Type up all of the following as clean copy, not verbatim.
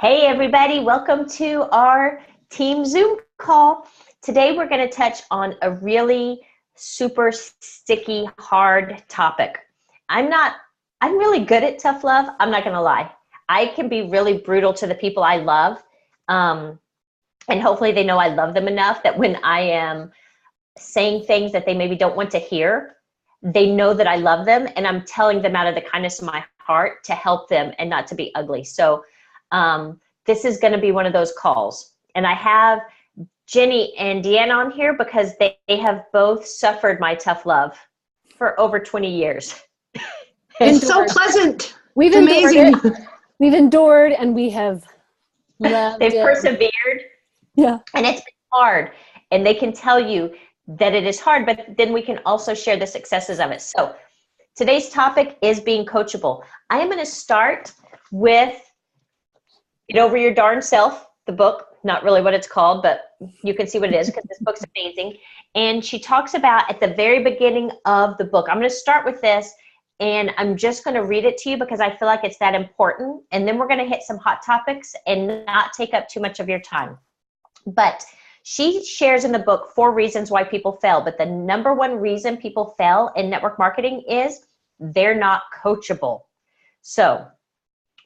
Hey everybody, welcome to our team Zoom call. Today we're going to touch on a really super sticky, hard topic. I'm really good at tough love. I'm not going to lie. I can be really brutal to the people I love. And hopefully they know I love them enough that when I am saying things that they maybe don't want to hear, they know that I love them and I'm telling them out of the kindness of my heart to help them and not to be ugly. So this is going to be one of those calls. And I have Jenny and Deanna on here because they have both suffered my tough love for over 20 years. It's so pleasant. We've endured it. We've endured and we have loved They've it. persevered. Yeah. And it's been hard. And they can tell you that it is hard, but then we can also share the successes of it. So today's topic is being coachable. I am going to start with Get Over Your Darn Self, the book. Not really what it's called, but you can see what it is because this book's amazing. And she talks about at the very beginning of the book. I'm going to start with this, and I'm just going to read it to you because I feel like it's that important. And then we're going to hit some hot topics and not take up too much of your time. But she shares in the book 4 reasons why people fail. But the number one reason people fail in network marketing is they're not coachable. So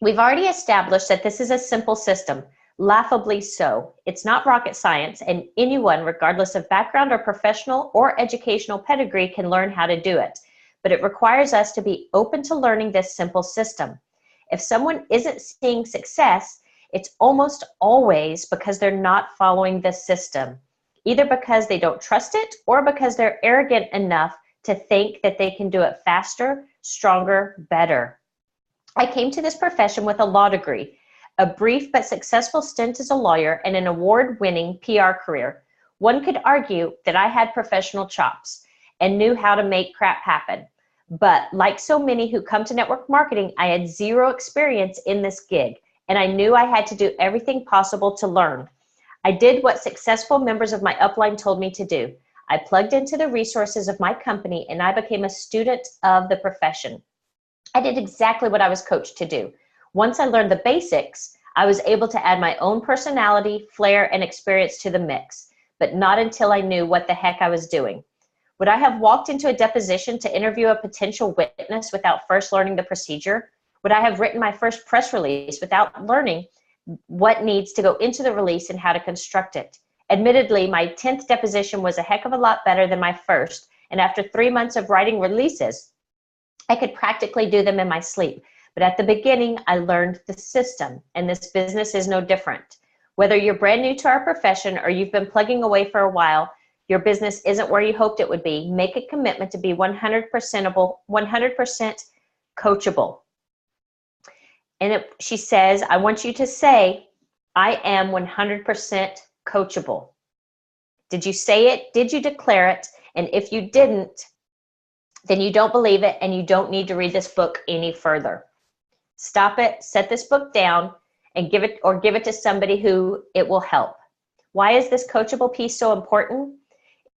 we've already established that this is a simple system, laughably so. It's not rocket science, and anyone, regardless of background or professional or educational pedigree, can learn how to do it. But it requires us to be open to learning this simple system. If someone isn't seeing success, it's almost always because they're not following this system, either because they don't trust it or because they're arrogant enough to think that they can do it faster, stronger, better. I came to this profession with a law degree, a brief but successful stint as a lawyer, and an award-winning PR career. One could argue that I had professional chops and knew how to make crap happen. But like so many who come to network marketing, I had zero experience in this gig, and I knew I had to do everything possible to learn. I did what successful members of my upline told me to do. I plugged into the resources of my company, and I became a student of the profession. I did exactly what I was coached to do. Once I learned the basics, I was able to add my own personality, flair, and experience to the mix, but not until I knew what the heck I was doing. Would I have walked into a deposition to interview a potential witness without first learning the procedure? Would I have written my first press release without learning what needs to go into the release and how to construct it? Admittedly, my 10th deposition was a heck of a lot better than my first, and after 3 months of writing releases, I could practically do them in my sleep. But at the beginning, I learned the system, and this business is no different. Whether you're brand new to our profession or you've been plugging away for a while, your business isn't where you hoped it would be. Make a commitment to be 100% coachable. And she says, I want you to say, I am 100% coachable. Did you say it? Did you declare it? And if you didn't, then you don't believe it and you don't need to read this book any further. Stop it, set this book down, and give it to somebody who it will help. Why is this coachable piece so important?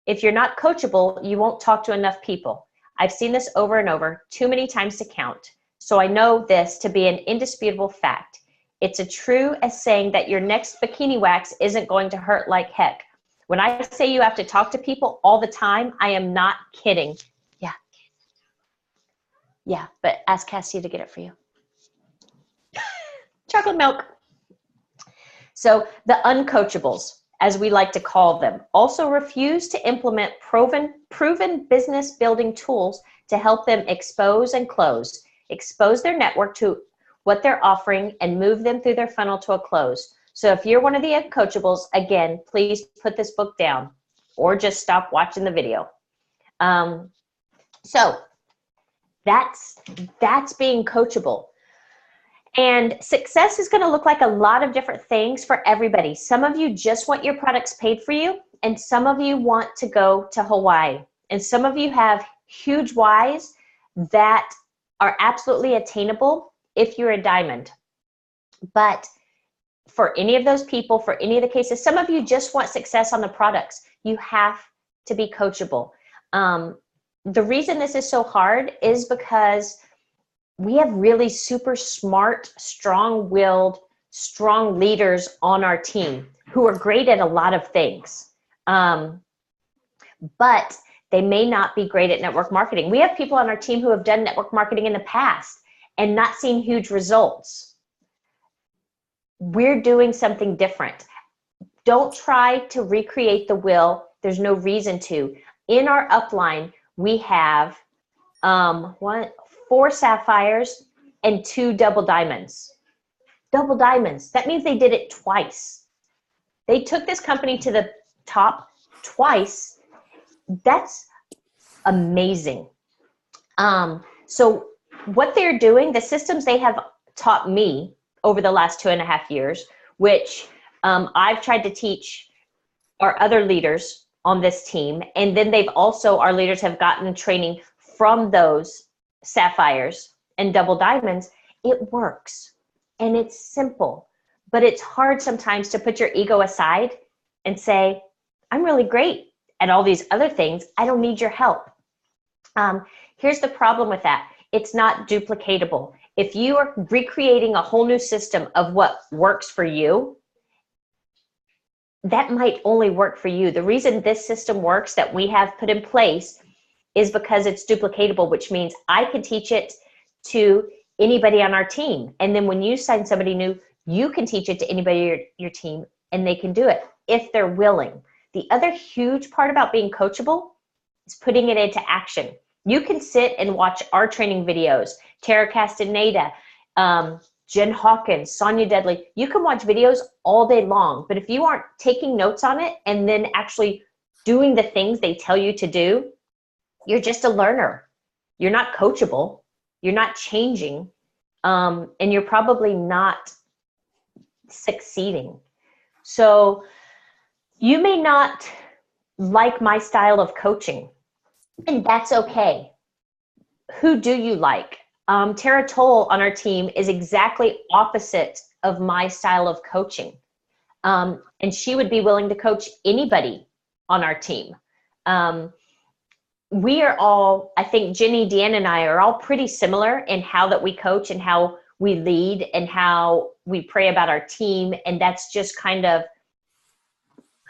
If you're not coachable, you won't talk to enough people. I've seen this over and over, too many times to count. So I know this to be an indisputable fact. It's as true as saying that your next bikini wax isn't going to hurt like heck. When I say you have to talk to people all the time, I am not kidding. Yeah, but ask Cassie to get it for you. Chocolate milk. So the uncoachables, as we like to call them, also refuse to implement proven business building tools to help them expose their network to what they're offering and move them through their funnel to a close. So if you're one of the uncoachables, again, please put this book down or just stop watching the video. So that's being coachable. And success is going to look like a lot of different things for everybody. Some of you just want your products paid for you, and some of you want to go to Hawaii. And some of you have huge whys that are absolutely attainable if you're a diamond. But for any of those people, for any of the cases, some of you just want success on the products. You have to be coachable. The reason this is so hard is because we have really super smart, strong-willed, strong leaders on our team who are great at a lot of things. But they may not be great at network marketing. We have people on our team who have done network marketing in the past and not seen huge results. We're doing something different. Don't try to recreate the wheel. There's no reason to. In our upline, we have 4 sapphires and 2 double diamonds. Double diamonds. That means they did it twice. They took this company to the top twice. That's amazing. So what they're doing, the systems they have taught me over the last 2.5 years, which I've tried to teach our other leaders on this team. And then our leaders have gotten training from those sapphires and double diamonds. It works and it's simple, but it's hard sometimes to put your ego aside and say, I'm really great at all these other things. I don't need your help. Here's the problem with that. It's not duplicatable. If you are recreating a whole new system of what works for you, that might only work for you. The reason this system works that we have put in place is because it's duplicatable, which means I can teach it to anybody on our team. And then when you sign somebody new, you can teach it to anybody on your team and they can do it if they're willing. The other huge part about being coachable is putting it into action. You can sit and watch our training videos, Tara Castaneda, Jen Hawkins, Sonia Dedley. You can watch videos all day long, but if you aren't taking notes on it and then actually doing the things they tell you to do, you're just a learner. You're not coachable. You're not changing, and you're probably not succeeding. So you may not like my style of coaching, and that's okay. Who do you like? Tara Toll on our team is exactly opposite of my style of coaching. And she would be willing to coach anybody on our team. We are all, I think Jenny, Deanna, and I are all pretty similar in how that we coach and how we lead and how we pray about our team. And that's just kind of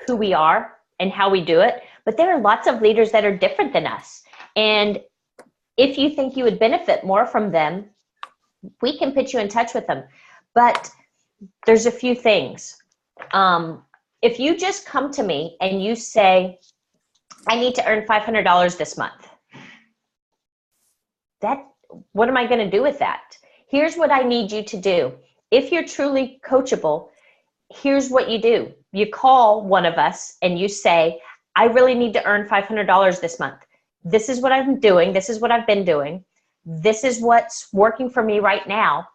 who we are and how we do it. But there are lots of leaders that are different than us. And if you think you would benefit more from them, we can put you in touch with them. But there's a few things. If you just come to me and you say, I need to earn $500 this month, what am I going to do with that? Here's what I need you to do. If you're truly coachable, here's what you do. You call one of us and you say, I really need to earn $500 this month. This is what I'm doing. This is what I've been doing. This is what's working for me right now.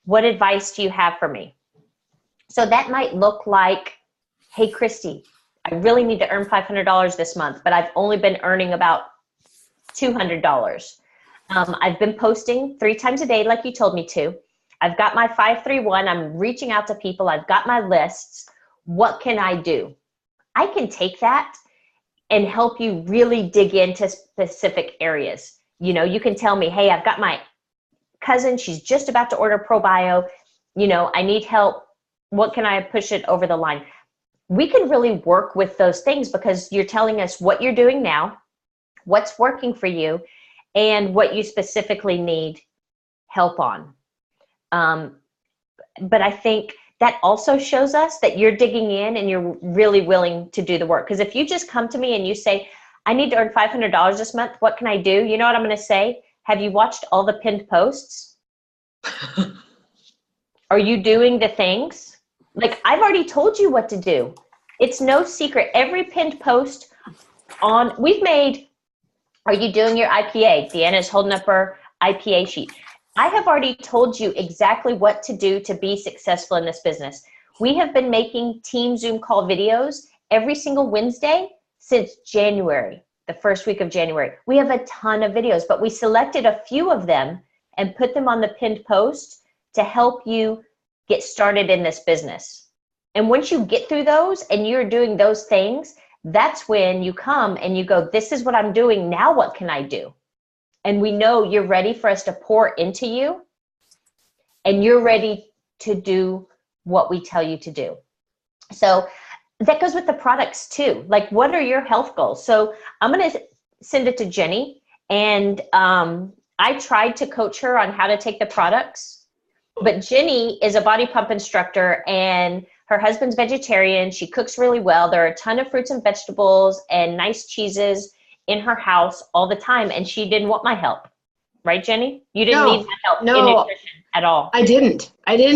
What advice do you have for me? So that might look like, hey, Christy, I really need to earn $500 this month, but I've only been earning about $200. I've been posting 3 times a day like you told me to. I've got my 531. I'm reaching out to people. I've got my lists. What can I do? I can take that and help you really dig into specific areas. You know, you can tell me, hey, I've got my cousin. She's just about to order ProBio. You know, I need help. What can I push it over the line? We can really work with those things because you're telling us what you're doing now, what's working for you, and what you specifically need help on. But I think that also shows us that you're digging in and you're really willing to do the work. Because if you just come to me and you say, I need to earn $500 this month, what can I do? You know what I'm going to say? Have you watched all the pinned posts? Are you doing the things? Like, I've already told you what to do. It's no secret. Every pinned post we've made, are you doing your IPA? Deanna's holding up her IPA sheet. I have already told you exactly what to do to be successful in this business. We have been making team Zoom call videos every single Wednesday since January, the first week of January. We have a ton of videos, but we selected a few of them and put them on the pinned post to help you get started in this business. And once you get through those and you're doing those things, that's when you come and you go, this is what I'm doing. Now what can I do? And we know you're ready for us to pour into you and you're ready to do what we tell you to do. So that goes with the products too. Like, what are your health goals? So I'm going to send it to Jenny. And I tried to coach her on how to take the products. But Jenny is a body pump instructor, and her husband's vegetarian. She cooks really well. There are a ton of fruits and vegetables and nice cheeses in her house all the time. And she didn't want my help. Right, Jenny? You didn't need my help in nutrition at all. I didn't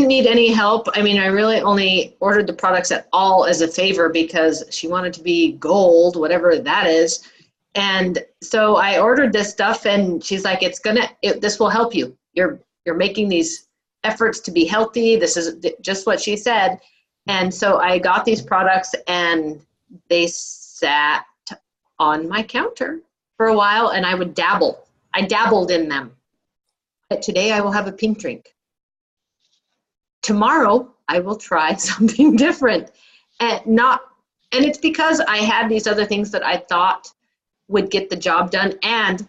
need any help. I mean, I really only ordered the products at all as a favor because she wanted to be gold, whatever that is. And so I ordered this stuff, and she's like, this will help you. You're making these efforts to be healthy. This is just what she said. And so I got these products, and they sat on my counter for a while, and I would dabble. I dabbled in them. But today I will have a pink drink. Tomorrow I will try something different. And it's because I had these other things that I thought would get the job done. And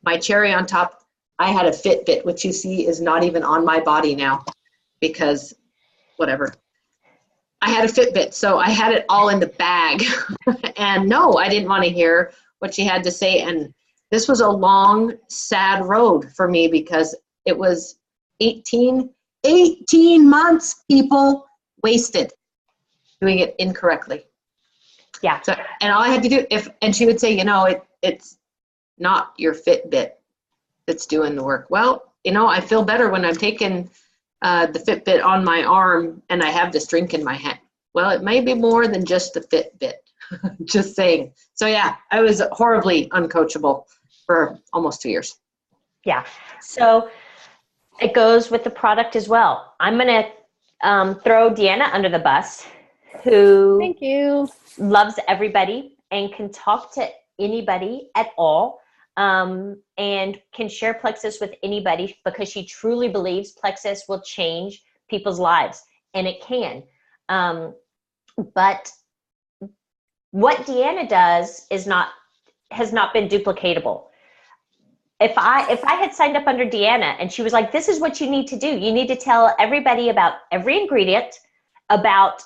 my cherry on top, I had a Fitbit, which you see is not even on my body now because whatever. I had a Fitbit, so I had it all in the bag. And no, I didn't want to hear what she had to say. And this was a long, sad road for me because it was 18 months, people, wasted doing it incorrectly. Yeah. So, and all I had to do, and she would say, it's not your Fitbit that's doing the work. Well, I feel better when I'm taking the Fitbit on my arm and I have this drink in my hand. Well, it may be more than just the Fitbit. Just saying. So yeah, I was horribly uncoachable for almost 2 years. Yeah. So it goes with the product as well. I'm going to throw Deanna under the bus, who Thank you. loves everybody and can talk to anybody at all, and can share Plexus with anybody because she truly believes Plexus will change people's lives, and it can. But what Deanna does has not been duplicatable. If I had signed up under Deanna and she was like, this is what you need to do. You need to tell everybody about every ingredient, about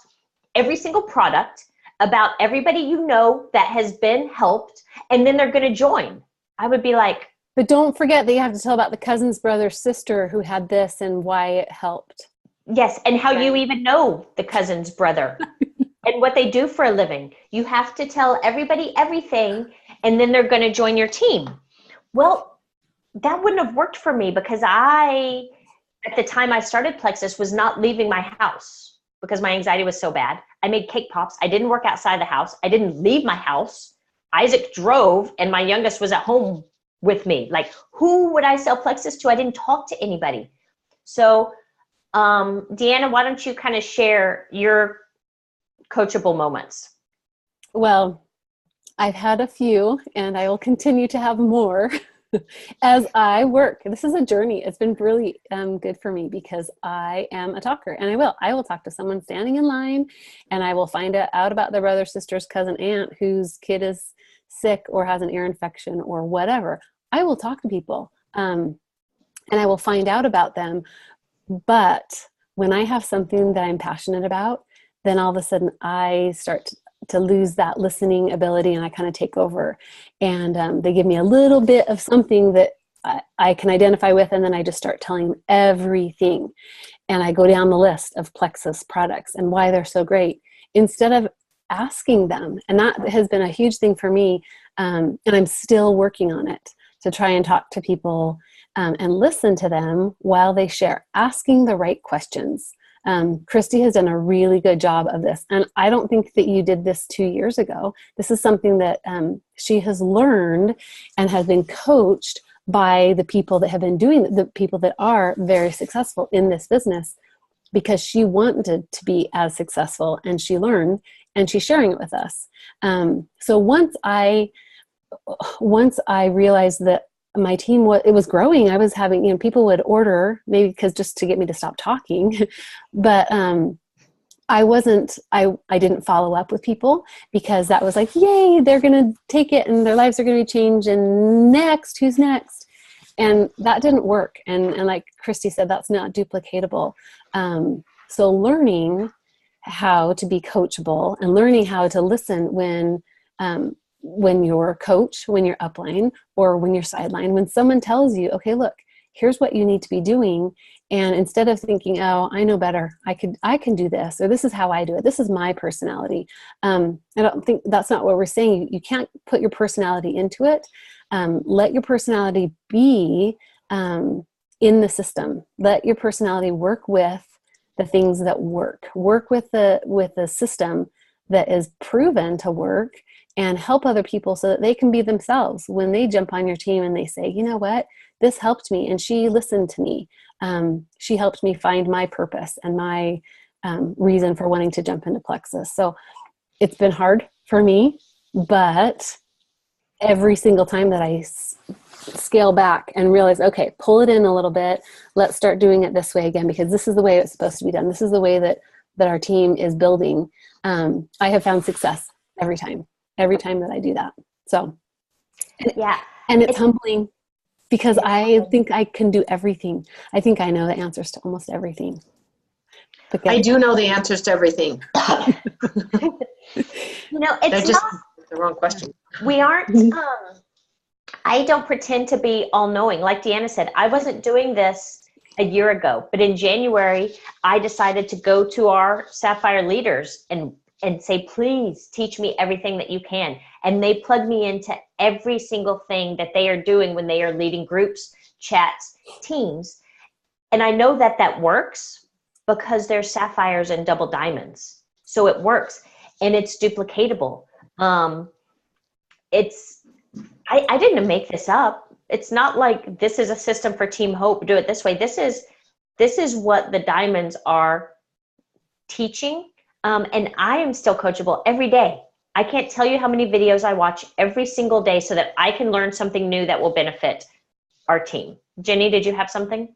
every single product, about everybody that has been helped, and then they're going to join. I would be like. But don't forget that you have to tell about the cousin's brother, sister who had this and why it helped. Yes, and how you even know the cousin's brother and what they do for a living. You have to tell everybody everything, and then they're going to join your team. Well, that wouldn't have worked for me because at the time I started Plexus, was not leaving my house because my anxiety was so bad. I made cake pops. I didn't work outside the house. I didn't leave my house. Isaac drove, and my youngest was at home with me. Like, who would I sell Plexus to? I didn't talk to anybody. So, Deanna, why don't you kind of share your coachable moments? Well, I've had a few, and I will continue to have more as I work. This is a journey. It's been really good for me because I am a talker, and I will talk to someone standing in line, and I will find out about their brother, sister's cousin, aunt whose kid is sick or has an ear infection or whatever. I will talk to people, and I will find out about them. But when I have something that I'm passionate about, then all of a sudden I start to lose that listening ability, and I kind of take over, and they give me a little bit of something that I can identify with, and then I just start telling them everything, and I go down the list of Plexus products and why they're so great instead of asking them. And that has been a huge thing for me, and I'm still working on it, to try and talk to people and listen to them while they share, asking the right questions. Christy has done a really good job of this. And I don't think that you did this 2 years ago. This is something that she has learned and has been coached by the people that have been doing it, the people that are very successful in this business, because she wanted to be as successful, and she learned, and she's sharing it with us. So once I realized that my team was growing, I was having, people would order, maybe because just to get me to stop talking, but I didn't follow up with people because that was like, yay, they're going to take it and their lives are going to be changed, and who's next? And that didn't work. And like Christy said, that's not duplicatable. So learning how to be coachable and learning how to listen when you're coach, when you're upline, or when you're sideline, when someone tells you, okay, look, here's what you need to be doing. And instead of thinking, oh, I know better, I can do this, or this is how I do it, this is my personality. I don't think that's not what we're saying. You can't put your personality into it. Let your personality be in the system. Let your personality work with the things that work with the system that is proven to work, and help other people so that they can be themselves when they jump on your team and they say, you know what, this helped me and she listened to me. She helped me find my purpose and my reason for wanting to jump into Plexus. So it's been hard for me, but every single time that I scale back and realize, okay, pull it in a little bit, let's start doing it this way again, because this is the way it's supposed to be done. This is the way that our team is building. I have found success every time that I do that. So, yeah. And it's humbling because I think I can do everything. I think I know the answers to almost everything. I do know the answers to everything. It's just not the wrong question. We aren't, I don't pretend to be all knowing. Like Deanna said, I wasn't doing this a year ago, but in January, I decided to go to our Sapphire leaders and say, please teach me everything that you can. And they plug me into every single thing that they are doing when they are leading groups, chats, teams. And I know that works because there's sapphires and double diamonds. So it works and it's duplicatable. I didn't make this up. It's not like this is a system for Team Hope, do it this way. This is what the diamonds are teaching. And I am still coachable every day. I can't tell you how many videos I watch every single day so that I can learn something new that will benefit our team. Jenny, did you have something?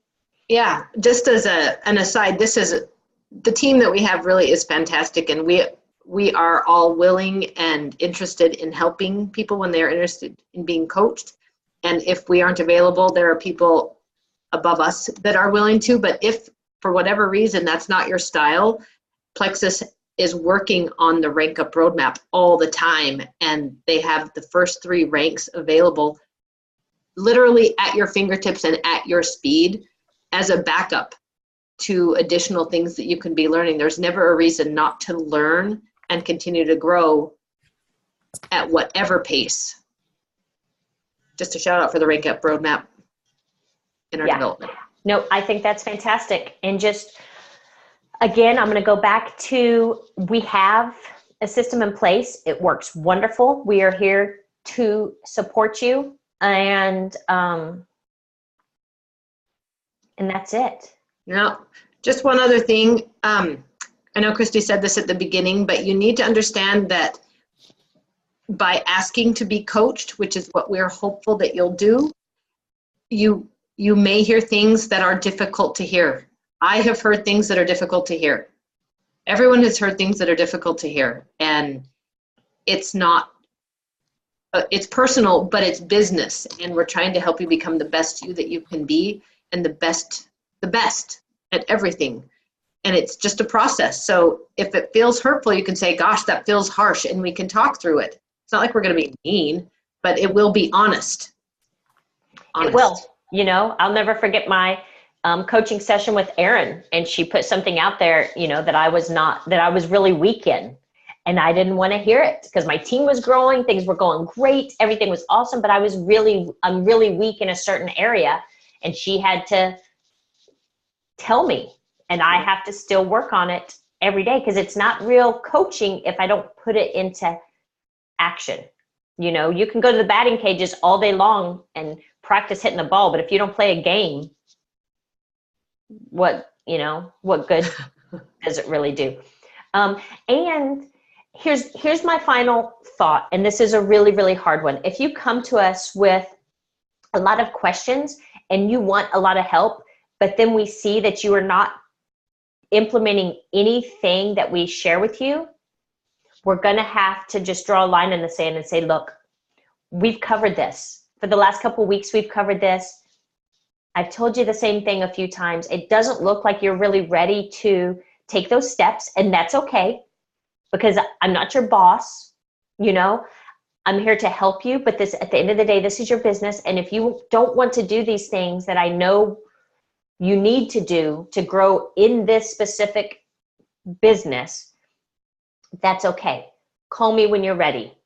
Yeah, just as an aside, the team that we have really is fantastic, and we are all willing and interested in helping people when they're interested in being coached. And if we aren't available, there are people above us that are willing to. But if for whatever reason that's not your style, Plexus is working on the rank up roadmap all the time, and they have the first 3 ranks available literally at your fingertips and at your speed as a backup to additional things that you can be learning. There's never a reason not to learn and continue to grow at whatever pace. Just a shout out for the rank up roadmap in our development. No, I think that's fantastic. And just, again, I'm going to go back to, we have a system in place. It works wonderful. We are here to support you. And that's it. Yeah. Just one other thing. I know Christy said this at the beginning, but you need to understand that by asking to be coached, which is what we're hopeful that you'll do, you may hear things that are difficult to hear. I have heard things that are difficult to hear. Everyone has heard things that are difficult to hear. And it's not, it's personal, but it's business. And we're trying to help you become the best you that you can be, and the best at everything. And it's just a process. So if it feels hurtful, you can say, gosh, that feels harsh, and we can talk through it. It's not like we're going to be mean, but it will be honest. It will. I'll never forget my coaching session with Erin, and she put something out there, that I was really weak in. And I didn't want to hear it because my team was growing, things were going great, everything was awesome, but I'm really weak in a certain area. And she had to tell me, and I have to still work on it every day, because it's not real coaching if I don't put it into action. You can go to the batting cages all day long and practice hitting the ball, but if you don't play a game, what good does it really do? And here's my final thought, and this is a really, really hard one. If you come to us with a lot of questions and you want a lot of help, but then we see that you are not implementing anything that we share with you, we're going to have to just draw a line in the sand and say, look, we've covered this. For the last couple of weeks, we've covered this. I've told you the same thing a few times. It doesn't look like you're really ready to take those steps, and that's okay, because I'm not your boss, you know. I'm here to help you, but this, at the end of the day, this is your business. And if you don't want to do these things that I know you need to do to grow in this specific business, that's okay. Call me when you're ready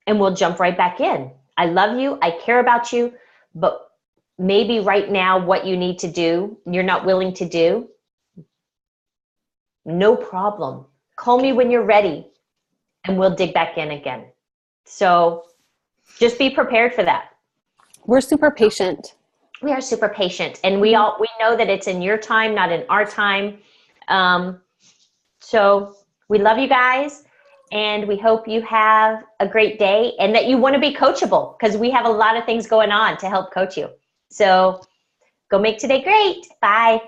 and we'll jump right back in. I love you. I care about you, but maybe right now what you need to do, you're not willing to do. No problem. Call me when you're ready and we'll dig back in again. So just be prepared for that. We're super patient. We are super patient, and we know that it's in your time, not in our time. So we love you guys, and we hope you have a great day and that you want to be coachable, because we have a lot of things going on to help coach you. So go make today great. Bye.